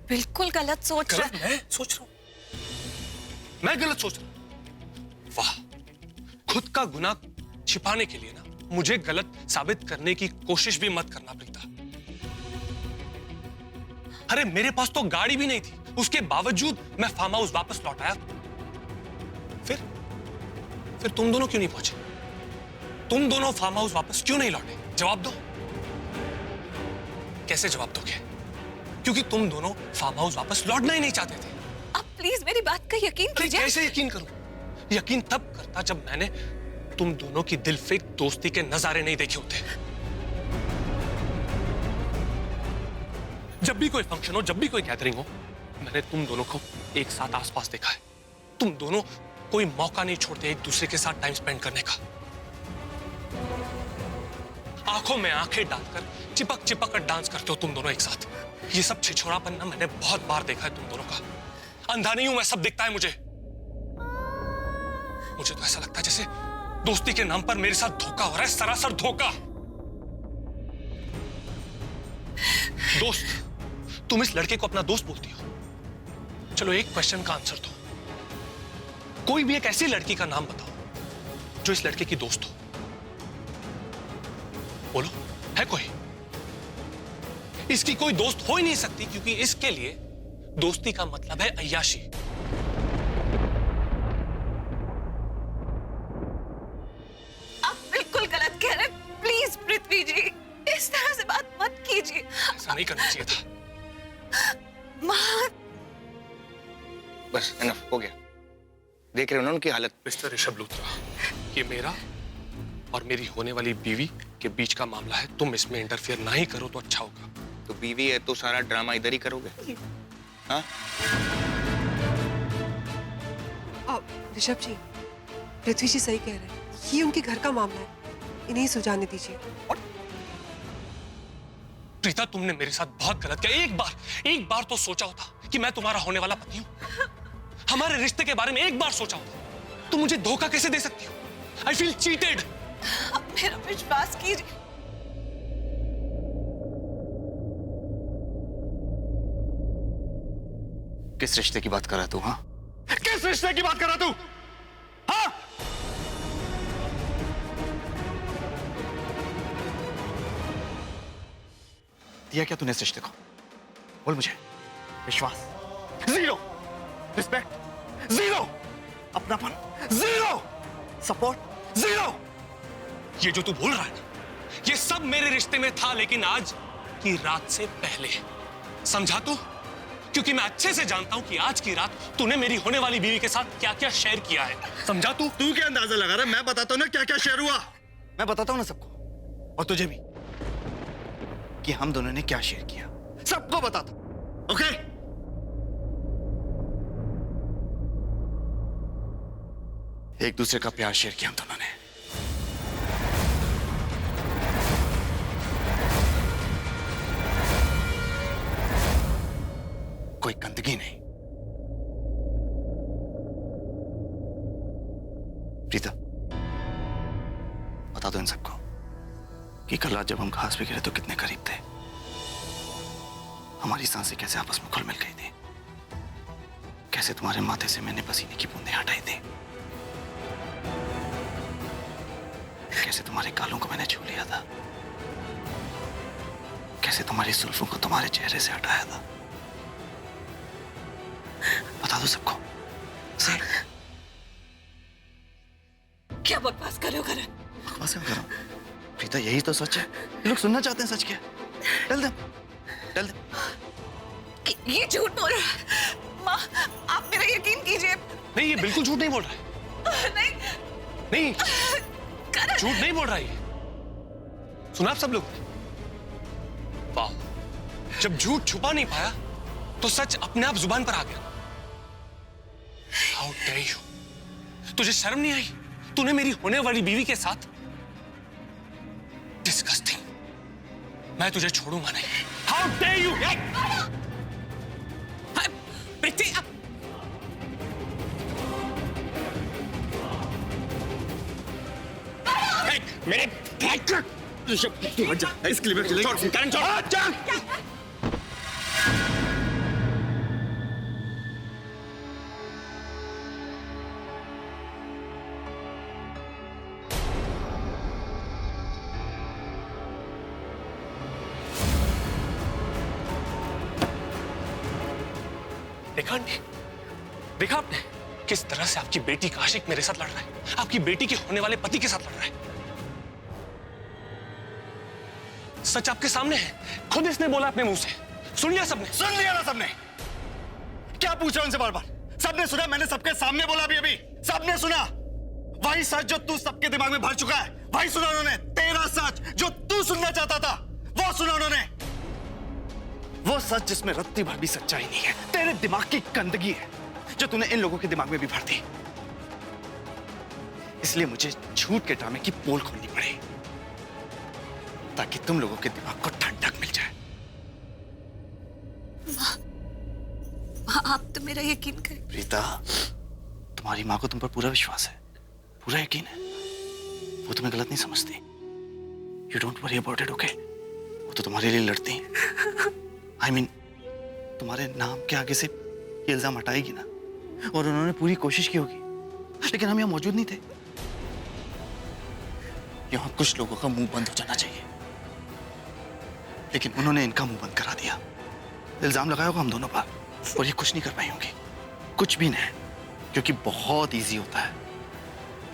बिल्कुल गलत सोच रहा है। मैं सोच रहा हूं? मैं गलत सोच रहा हूं? वाह, खुद का गुनाह छिपाने के लिए ना मुझे गलत साबित करने की कोशिश भी मत करना प्रीता। अरे मेरे पास तो गाड़ी भी नहीं थी, उसके बावजूद मैं फार्म हाउस वापस लौट आया। फिर तुम दोनों क्यों नहीं पहुंचे? तुम दोनों फार्म हाउस वापस क्यों नहीं लौटे? जवाब दो। कैसे जवाब दोगे? क्योंकि तुम दोनों फार्म हाउस वापस लौटना ही नहीं चाहते थे। आप प्लीज मेरी बात का यकीन कीजिए। कैसे यकीन करूं? यकीन तब करता जब मैंने तुम दोनों की दिलफेक दोस्ती के नजारे नहीं देखे होते। जब भी कोई फंक्शन हो, जब भी कोई गैदरिंग हो, मैंने तुम दोनों को एक साथ आसपास देखा है। तुम दोनों कोई मौका नहीं छोड़ते एक दूसरे के साथ टाइम स्पेंड करने का। आंखों में आंखें डालकर चिपक चिपक कर डांस करते हो तुम दोनों एक साथ। ये सब छिछोरापन ना मैंने बहुत बार देखा है तुम दोनों का। अंधा नहीं हूं मैं, सब दिखता है मुझे। मुझे तो ऐसा लगता है जैसे दोस्ती के नाम पर मेरे साथ धोखा हो रहा है, सरासर धोखा। दोस्त, तुम इस लड़के को अपना दोस्त बोलती हो? चलो एक क्वेश्चन का आंसर दो। कोई भी एक ऐसी लड़की का नाम बताओ जो इस लड़के की दोस्त हो। बोलो, है कोई? इसकी कोई दोस्त हो ही नहीं सकती, क्योंकि इसके लिए दोस्ती का मतलब है अय्याशी। आप बिल्कुल गलत कह रहे हैं। प्लीज पृथ्वी जी, इस तरह से बात मत कीजिए। ऐसा नहीं करना चाहिए था। मां, बस इनफ हो गया। देख रहे हो ना उनकी हालत। मिस्टर ऋषभ लूथरा, ये मेरा और मेरी होने वाली बीवी के बीच का मामला है। तुम इसमें इंटरफियर ना ही करो तो अच्छा होगा। तो बीवी है तो सारा ड्रामा इधर ही करोगे? हाँ? ऋषभ जी, पृथ्वी जी सही कह रहे हैं। ये उनके घर का मामला है, इन्हें सुलझाने दीजिए। प्रीता, तुमने मेरे साथ बहुत गलत किया। एक बार तो सोचा होता कि मैं तुम्हारा होने वाला पति हूं। हमारे रिश्ते के बारे में एक बार सोचा होता। तुम मुझे धोखा कैसे दे सकती हो? I feel cheated. आप मेरा विश्वास कीजिए। किस रिश्ते की बात कर रहा तू? हाँ, किस रिश्ते की बात कर रहा तू? हाँ? दिया क्या तूने इस रिश्ते को? बोल मुझे। विश्वास जीरो, रिस्पेक्ट जीरो, अपनापन जीरो, सपोर्ट जीरो। ये जो तू बोल रहा है ना, ये सब मेरे रिश्ते में था, लेकिन आज की रात से पहले। समझा तू? क्योंकि मैं अच्छे से जानता हूं कि आज की रात तूने मेरी होने वाली बीवी के साथ क्या क्या शेयर किया है। समझा तू? तू क्या अंदाजा लगा रहा है? मैं बताता हूं ना क्या क्या शेयर हुआ। मैं बताता हूं ना सबको, और तुझे भी, कि हम दोनों ने क्या शेयर किया। सबको बताता हूं, ओके? एक दूसरे का प्यार शेयर किया हम दोनों ने। कोई गंदगी नहीं। प्रीता, बता दो इन सबको कि कल रात जब हम घास पे गिरे तो कितने करीब थे। हमारी सांसें कैसे आपस में घुल मिल गई थी। कैसे तुम्हारे माथे से मैंने पसीने की बूंदें हटाई थी। कैसे तुम्हारे गालों को मैंने छू लिया था। कैसे तुम्हारी जुल्फों को तुम्हारे चेहरे से हटाया था। बता दो सबको। क्या बकवास कर रहे हो? बकवास क्यों कर रहा हूं? प्रीता, यही तो सच है। ये लोग सुनना चाहते हैं सच क्या। Tell them, tell them. ये झूठ बोल रहा है। मां, आप मेरा यकीन कीजिए। नहीं, ये बिल्कुल झूठ नहीं बोल रहा है। नहीं, झूठ नहीं बोल रहा है ये। सुना आप सब लोग? वाह, जब झूठ छुपा नहीं पाया तो सच अपने आप जुबान पर आ गया। How dare you? तुझे शर्म नहीं आई? तूने मेरी होने वाली बीवी के साथ। Disgusting. मैं तुझे छोड़ूंगा नहीं। How dare you? प्रीति, मेरे ऋषभ, तू हट जा। इसके लिए मैं चलेगा। करण, छोड़। देखा आंटी, देखा आपने किस तरह से आपकी बेटी का आशिक मेरे साथ लड़ रहा है, आपकी बेटी के होने वाले पति के साथ लड़ रहा है। सच आपके सामने है, खुद इसने बोला अपने मुंह से। सुन लिया सबने? सुन लिया ना सबने? क्या पूछ रहे हो उनसे बार बार? सबने सुना, मैंने सबके सामने बोला अभी अभी, सबने सुना। वही सच जो तू सबके दिमाग में भर चुका है, वही सुना उन्होंने। तेरा सच जो तू सुनना चाहता था, वो सुना उन्होंने। वो सच जिसमें रत्ती भर भी सच्चाई नहीं है, तेरे दिमाग की गंदगी है जो तूने इन लोगों के दिमाग में भी भर दी। इसलिए मुझे झूठ के ड्रामे की पोल खोलनी पड़ी ताकि तुम लोगों के दिमाग को ठंडक मिल जाए। आप तो मेरा यकीन करें। प्रीता, तुम्हारी माँ को तुम पर पूरा विश्वास है, पूरा यकीन है। वो तुम्हें गलत नहीं समझती। You don't worry about it, okay? वो तो तुम्हारे लिए लड़ती हैं। I mean, तुम्हारे नाम के आगे से ये इल्जाम हटाएगी ना, और उन्होंने पूरी कोशिश की होगी, लेकिन हम यहाँ मौजूद नहीं थे। यहाँ कुछ लोगों का मुंह बंद हो जाना चाहिए, लेकिन उन्होंने इनका मुंह बंद करा दिया। इल्जाम लगाया होगा हम दोनों पर, और ये कुछ नहीं कर पाई होंगी, कुछ भी नहीं, क्योंकि बहुत इजी होता है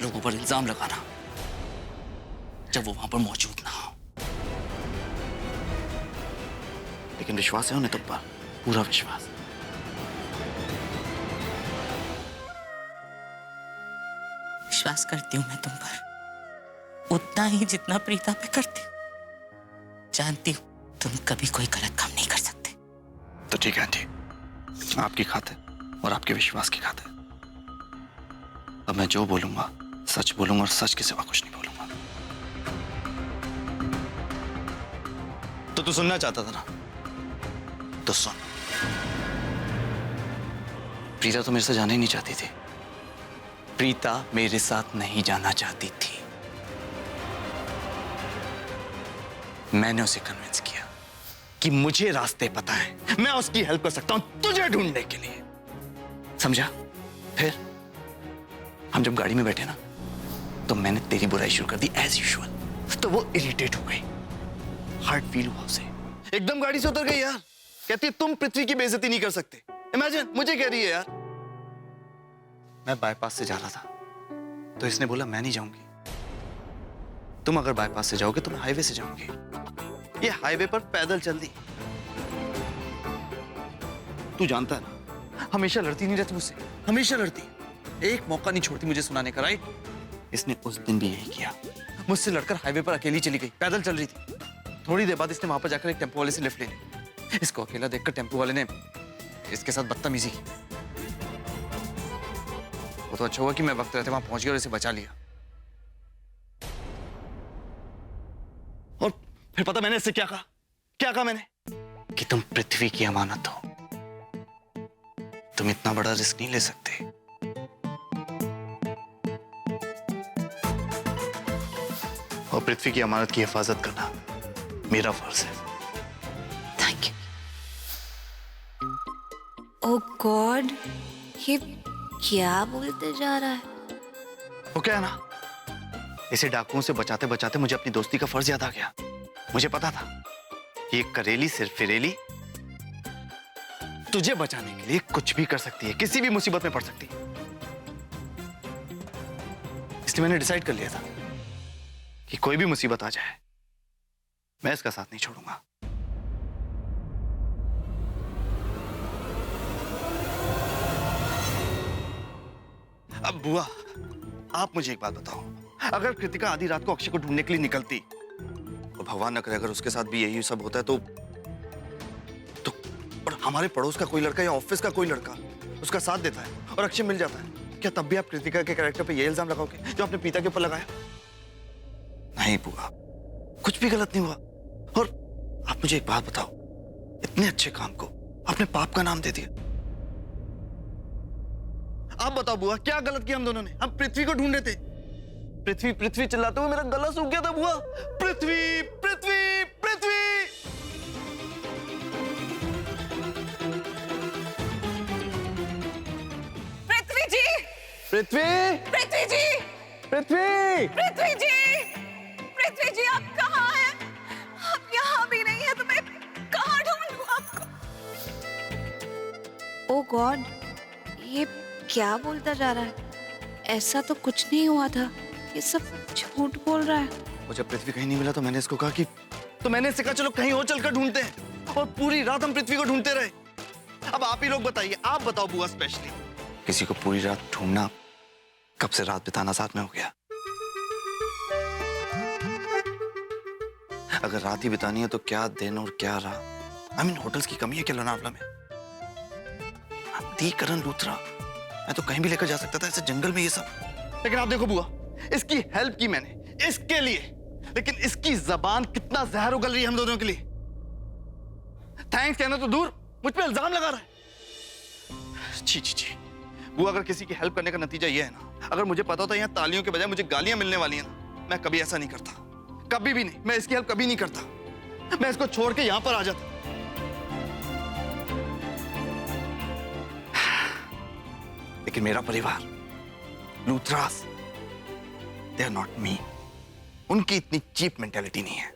लोगों पर इल्जाम लगाना जब वो वहां पर मौजूद ना हो। लेकिन विश्वास है उन्हें तुम पर, पूरा विश्वास। विश्वास करती हूँ मैं तुम पर, उतना ही जितना प्रीता पे करती हूँ। जानती हूँ तुम कभी कोई गलत काम नहीं कर सकते। तो ठीक है आंटी, आपकी खातिर और आपके विश्वास की खातिर अब मैं जो बोलूंगा सच बोलूंगा, और सच के सिवा कुछ नहीं बोलूंगा। तो तू सुनना चाहता था ना, तो सुन। प्रीता तो मेरे से जाना ही नहीं चाहती थी। प्रीता मेरे साथ नहीं जाना चाहती थी। मैंने उसे कन्विंस किया कि मुझे रास्ते पता है, मैं उसकी हेल्प कर सकता हूं तुझे ढूंढने के लिए, समझा? फिर हम जब गाड़ी में बैठे ना, तो मैंने तेरी बुराई शुरू कर दी एज यूजुअल। तो वो इरिटेट हो गई, हार्ट फील हुआ उसे, एकदम गाड़ी से उतर गई यार। कहती है तुम पृथ्वी की बेइज्जती नहीं कर सकते। इमेजिन, मुझे कह रही है यार। मैं बाईपास से जा रहा था, तो इसने बोला मैं नहीं जाऊंगी, तुम अगर बाईपास से जाओगे तो मैं हाईवे से जाऊंगी। ये हाईवे पर पैदल चल दी। तू जानता है ना, हमेशा लड़ती नहीं रहती मुझसे, हमेशा लड़ती, एक मौका नहीं छोड़ती मुझे सुनाने का, राइट? इसने उस दिन भी यही किया, मुझसे लड़कर हाईवे पर अकेली चली गई, पैदल चल रही थी। थोड़ी देर बाद इसने वहां पर जाकर एक टेम्पो वाले से लिफ्ट ले ली। इसको अकेला देखकर टेम्पो वाले ने इसके साथ बदतमीजी की। वो तो अच्छा हुआ कि मैं वक्त रहते वहां पहुंच गया और इसे बचा लिया। और फिर पता मैंने इससे क्या कहा? क्या कहा मैंने? कि तुम पृथ्वी की अमानत हो, तुम इतना बड़ा रिस्क नहीं ले सकते। और पृथ्वी की अमानत की हिफाजत करना मेरा फर्ज है। Thank you. ओह गॉड, ये क्या बोलते जा रहा है? वो क्या है ना, इसे डाकुओं से बचाते बचाते मुझे अपनी दोस्ती का फर्ज याद आ गया। मुझे पता था ये करेली सिर्फ फिरेली तुझे बचाने के लिए कुछ भी कर सकती है, किसी भी मुसीबत में पड़ सकती है। इसलिए मैंने डिसाइड कर लिया था कि कोई भी मुसीबत आ जाए, मैं इसका साथ नहीं छोड़ूंगा। अब बुआ, आप मुझे एक बात बताओ, अगर कृतिका आधी रात को अक्षय को ढूंढने के लिए निकलती, और भगवान न करे अगर उसके साथ भी यही सब होता है, तो और हमारे पड़ोस का कोई लड़का या ऑफिस का कोई लड़का उसका साथ देता है और अक्षय मिल जाता है, क्या तब भी आप कृतिका के कैरेक्टर पे ये इल्जाम लगाओगे जो आपने पिता के ऊपर लगाया? नहीं बुआ, कुछ भी गलत नहीं हुआ। और आप मुझे एक बात बताओ, इतने अच्छे काम को आपने पाप का नाम दे दिया। आप बताओ बुआ, क्या गलत किया हम दोनों ने? हम पृथ्वी को ढूंढ रहे थे, पृथ्वी पृथ्वी चिल्लाते हुए मेरा गला सूख गया था बुआ। पृथ्वी पृथ्वी पृथ्वी। पृथ्वी जी, पृथ्वी पृथ्वी जी, पृथ्वी पृथ्वी जी, पृथ्वी जी, आप कहाँ हैं? आप यहाँ भी नहीं है तो मैं कहाँ ढूंढूं आपको? ओ गॉड, ये क्या बोलता जा रहा है? ऐसा तो कुछ नहीं हुआ था, ये सब झूठ बोल रहा है। और जब पृथ्वी कहीं नहीं मिला तो मैंने इसको कहा कि मैंने इससे कहा चलो कहीं और चलकर ढूंढते हैं, और पूरी रात हम पृथ्वी को ढूंढते रहे। अब आप ही लोग बताइए, आप बताओ बुआ स्पेशली, किसी को पूरी रात ढूंढना कब से रात बिताना साथ में हो गया? अगर रात ही बितानी है तो क्या दिन और क्या रात। आई मीन होटल्स की कमी है क्या लोनावला में? दी करण लूथरा, मैं तो कहीं भी लेकर जा सकता था ऐसे जंगल में ये सब। लेकिन आप देखो बुआ, इसकी हेल्प की मैंने इसके लिए, लेकिन इसकी जबान कितना जहर उगल रही है हम दोनों के लिए। थैंक्स कहना तो दूर, मुझ पे इल्जाम लगा रहा है। छी छी छी बुआ, अगर किसी की हेल्प करने का नतीजा ये है ना, अगर मुझे पता होता यहाँ तालियों के बजाय मुझे गालियां मिलने वाली है ना, मैं कभी ऐसा नहीं करता, कभी भी नहीं। मैं इसकी हेल्प कभी नहीं करता, मैं इसको छोड़ के यहां पर आ जाता। लेकिन मेरा परिवार लूथरास, दे आर नॉट मी। उनकी इतनी चीप मेंटालिटी नहीं है।